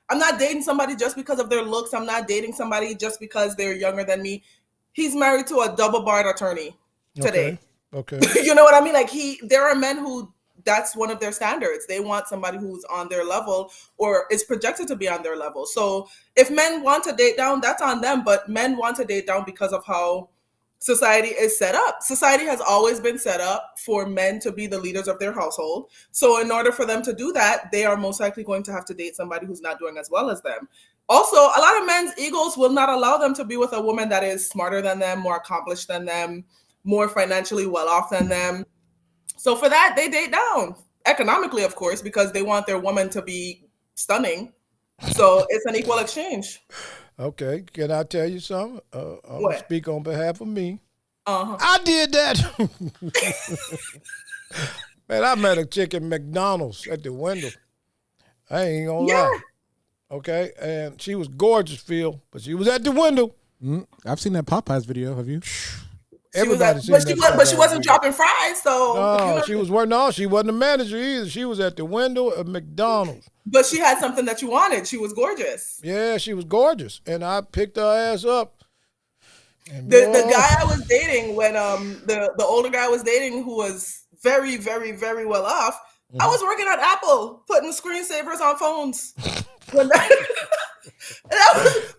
I'm not dating somebody just because of their looks. I'm not dating somebody just because they're younger than me. He's married to a double-barred attorney today. Okay. You know what I mean? There are men who that's one of their standards. They want somebody who's on their level or is projected to be on their level. So if men want to date down, that's on them. But men want to date down because of how society is set up. Society has always been set up for men to be the leaders of their household. So in order for them to do that, they are most likely going to have to date somebody who's not doing as well as them. Also, a lot of men's egos will not allow them to be with a woman that is smarter than them, more accomplished than them, more financially well off than them. So for that, they date down. Economically, of course, because they want their woman to be stunning. So it's an equal exchange. Okay. Can I tell you something? I'm going to speak on behalf of me. Uh-huh. I did that. Man, I met a chick at McDonald's at the window. I ain't going to lie. Okay. And she was gorgeous, Phil, but she was at the window. I've seen that Popeyes video. Have you? Everybody's but she wasn't dropping fries, so no, she wasn't a manager either. She was at the window of McDonald's. But she had something that you wanted. She was gorgeous. Yeah, she was gorgeous, and I picked her ass up. The guy I was dating when the older guy I was dating who was very, very, very well off. I was working at Apple putting screensavers on phones.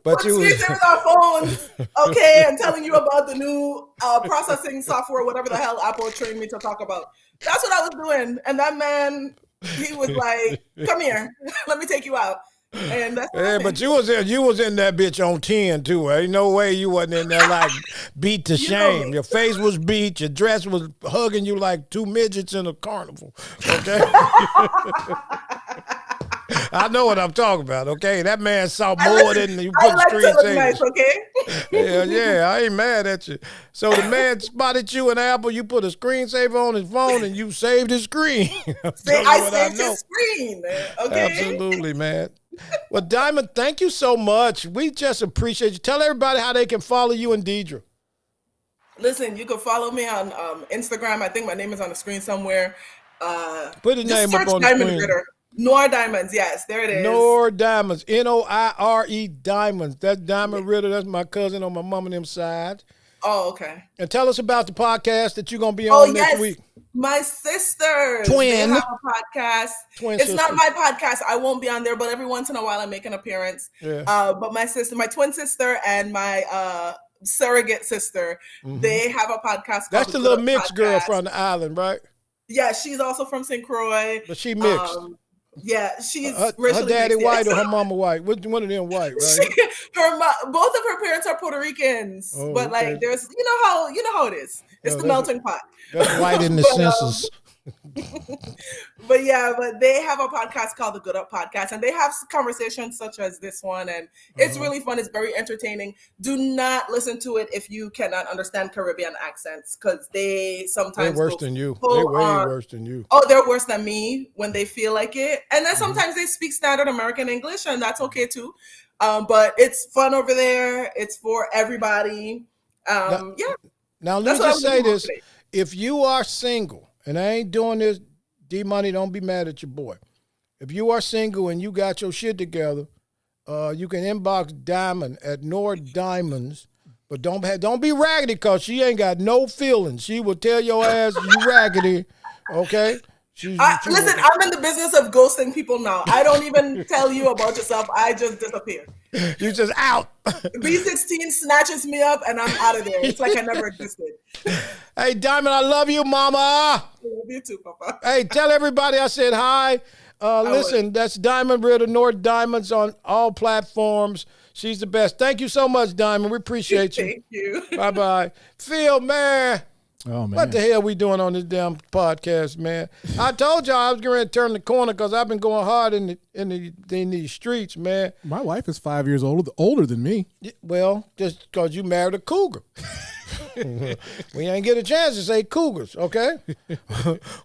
But you was screensavers our phones, okay, and telling you about the new processing software, whatever the hell Apple trained me to talk about. That's what I was doing. And that man, he was like, "Come here, let me take you out." And that's what yeah, happened. but you was in that bitch on 10 too. Ain't no way you wasn't in there like beat to You know shame. me. Your face was beat, your dress was hugging you like two midgets in a carnival. Okay. I know what I'm talking about, okay? That man saw more than you I put like to look screensavers. nice, okay? Hell yeah, I ain't mad at you. So the man spotted you in Apple, you put a screensaver on his phone and you saved his screen. Say, Tell I you what saved know. his screen, okay? Absolutely, man. Well, Diamond, thank you so much. We just appreciate you. Tell everybody how they can follow you and Deidre. Listen, you can follow me on Instagram. I think my name is on the screen somewhere. Put his Just name up search on the Diamond screen. Ritter. Noir Diamonds, yes, there it is. Noir Diamonds, Noire Diamonds. That's Diamond Ritter. That's my cousin on my mom and them side. Oh, okay. And tell us about the podcast that you're going to be on next week. My sisters. Twin. They have a podcast. Twin It's sisters. not my podcast. I won't be on there, but every once in a while I make an appearance. Yeah. But my sister, my twin sister, and my surrogate sister, they have a podcast. That's the called little Good mixed Podcast. girl from the island, right? Yeah, she's also from St. Croix. But she mixed. Yeah, she's Her racially daddy mixed, white yes. or her mama white? Which one of them white, right? Both of her parents are Puerto Ricans, Oh, but okay. like there's you know how it is. It's the melting pot. That's white in the But, census. But they have a podcast called the Good Up Podcast, and they have conversations such as this one, and it's really fun. It's very entertaining. Do not listen to it if you cannot understand Caribbean accents, because they sometimes They're worse go than you. full They're way on- worse than you. Oh, they're worse than me when they feel like it, and then sometimes they speak standard American English, and that's okay too. But it's fun over there. It's for everybody. Yeah. Now, let That's me what just I'm say looking this. for today. If you are single, and I ain't doing this, D-Money, don't be mad at your boy. If you are single and you got your shit together, you can inbox Diamond at Nord Diamonds, but don't be raggedy, because she ain't got no feelings. She will tell your ass you raggedy, okay? Listen, Listen, I'm in the business of ghosting people now. I don't even tell you about yourself. I just disappear. you just out. B16 snatches me up and I'm out of there. It's like I never existed. Hey, Diamond, I love you, mama. I love you too, Papa. Hey, tell everybody I said hi. Listen, that's Diamond Ritter, North Diamonds on all platforms. She's the best. Thank you so much, Diamond. We appreciate you. Thank you. Bye-bye. Phil, man. Oh man, What the hell we doing on this damn podcast, man? I told y'all I was going to turn the corner because I've been going hard in these streets, man. my wife is 5 years older than me. Well, just because you married a cougar. We ain't get a chance to say cougars, okay?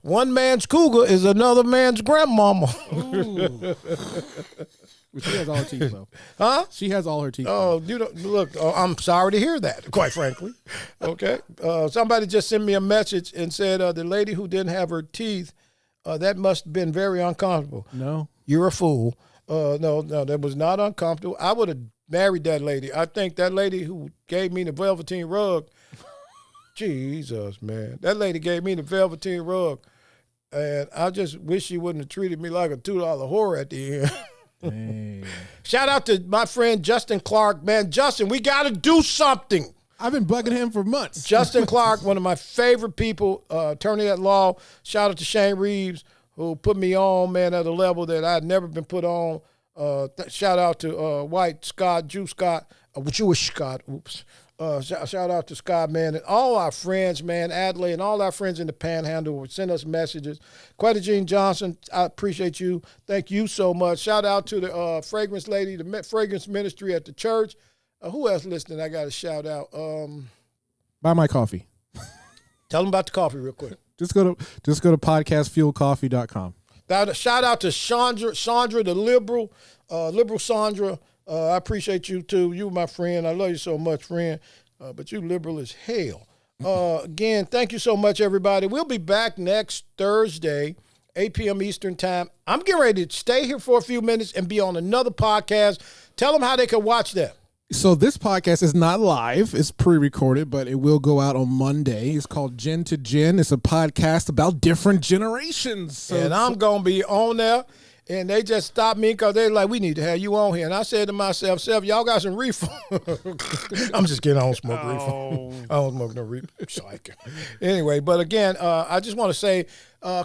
One man's cougar is another man's grandmama. She has all her teeth though. Huh? She has all her teeth. Oh, you don't look. I'm sorry to hear that. Quite frankly, okay. Somebody just sent me a message and said the lady who didn't have her teeth, that must have been very uncomfortable. No. You're a fool. No, that was not uncomfortable. I would have married that lady. I think that lady who gave me the velveteen rug. Jesus, man, that lady gave me the velveteen rug, and I just wish she wouldn't have treated me like a $2 whore at the end. Hey. Shout out to my friend Justin Clark, man. Justin, we got to do something. I've been bugging him for months. Justin Clark, one of my favorite people, attorney at law. Shout out to Shane Reeves, who put me on, man, at a level that I'd never been put on. Shout out to White Scott, Jewish Scott, oops. Shout out to Scott, man, and all our friends, man, Adley, and all our friends in the Panhandle would send us messages. Quetta Jean Johnson, I appreciate you. Thank you so much. Shout out to the fragrance lady, the fragrance ministry at the church. Who else listening? I got to shout out. Buy my coffee. Tell them about the coffee real quick. Just go to podcastfuelcoffee.com. Shout out to Sandra, the liberal Sandra. I appreciate you too. You my friend. I love you so much, friend. But you liberal as hell. Again, thank you so much, everybody. We'll be back next Thursday, 8 p.m. Eastern time. I'm getting ready to stay here for a few minutes and be on another podcast. Tell them how they can watch that. So this podcast is not live. It's pre-recorded, but it will go out on Monday. It's called Gen to Gen. It's a podcast about different generations. And I'm going to be on there. And they just stopped me because they're like, we need to have you on here. And I said to myself, y'all got some reefer? I'm just kidding. I don't smoke reefer. I don't smoke no reefer. Anyway, but again, I just want to say,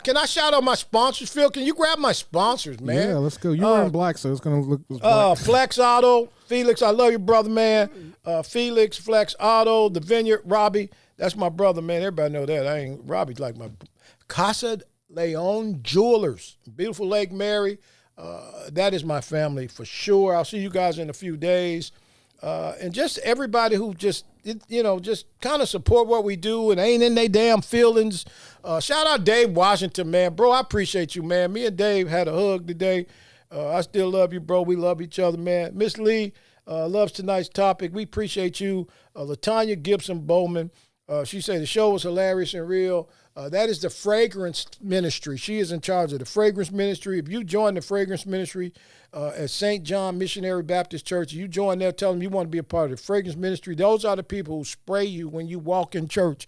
can I shout out my sponsors, Phil? Can you grab my sponsors, man? Yeah, let's go. You're wearing black, so it's going to look black. Flex Auto. Felix, I love you, brother, man. Felix, Flex Auto, The Vineyard, Robbie. That's my brother, man. Everybody know that. Robbie's like my Casa Leon Jewelers, beautiful Lake Mary. That is my family for sure. I'll see you guys in a few days. And just everybody who just kind of support what we do and ain't in their damn feelings. Shout out Dave Washington, man. Bro, I appreciate you, man. Me and Dave had a hug today. I still love you, bro. We love each other, man. Miss Lee loves tonight's topic. We appreciate you. LaTanya Gibson Bowman. She said the show was hilarious and real. That is the fragrance ministry. She is in charge of the fragrance ministry. If you join the fragrance ministry at St. John Missionary Baptist Church, you join there, tell them you want to be a part of the fragrance ministry. Those are the people who spray you when you walk in church.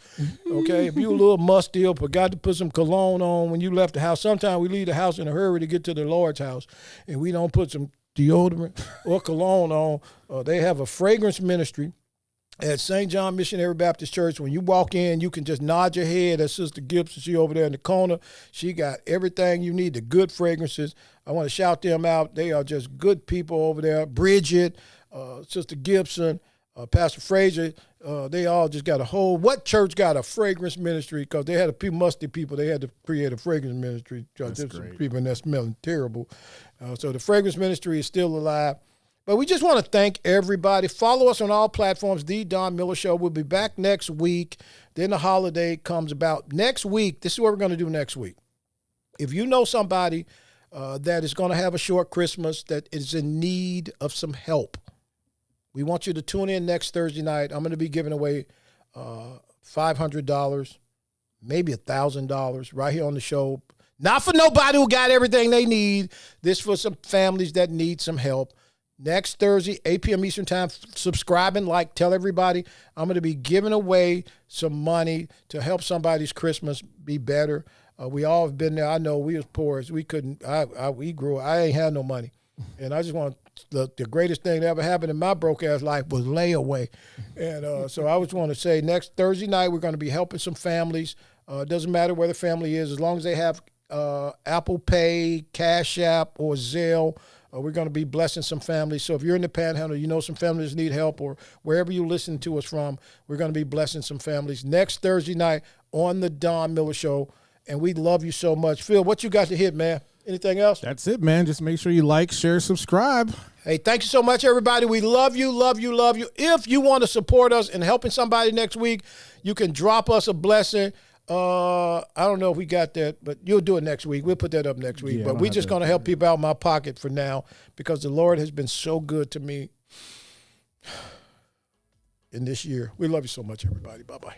Okay, if you a little musty or forgot to put some cologne on when you left the house. Sometimes we leave the house in a hurry to get to the Lord's house, and we don't put some deodorant or cologne on. They have a fragrance ministry at St. John Missionary Baptist Church. When you walk in, you can just nod your head at Sister Gibson. She over there in the corner. She got everything you need, the good fragrances. I want to shout them out. They are just good people over there. Bridget, Sister Gibson, Pastor Frazier, they all just got a whole, what church got a fragrance ministry? Because they had a few musty people. They had to create a fragrance ministry. Because there's some people in there smelling terrible. So the fragrance ministry is still alive. But we just want to thank everybody. Follow us on all platforms, The Don Miller Show. We'll be back next week. Then the holiday comes about. Next week, this is what we're going to do next week. If you know somebody that is going to have a short Christmas, that is in need of some help, we want you to tune in next Thursday night. I'm going to be giving away $500, maybe $1,000 right here on the show. Not for nobody who got everything they need. This for some families that need some help. Next Thursday, 8 p.m. Eastern Time, subscribe and like. Tell everybody I'm going to be giving away some money to help somebody's Christmas be better. We all have been there. I know we was poor as we couldn't. We grew up. I ain't had no money. And I just want the greatest thing that ever happened in my broke-ass life was layaway. And so I just want to say next Thursday night, we're going to be helping some families. It doesn't matter where the family is. As long as they have Apple Pay, Cash App, or Zelle, we're going to be blessing some families. So if you're in the Panhandle, you know some families need help, or wherever you listen to us from, we're going to be blessing some families next Thursday night on the Don Miller Show. And we love you so much. Phil, what you got to hit, man? Anything else? That's it, man. Just make sure you like, share, subscribe. Hey, thank you so much, everybody. We love you, love you, love you. If you want to support us in helping somebody next week, you can drop us a blessing. I don't know if we got that, but you'll do it next week. We'll put that up next week. Yeah, but we're just going to help people out of my pocket for now because the Lord has been so good to me in this year. We love you so much, everybody. Bye-bye.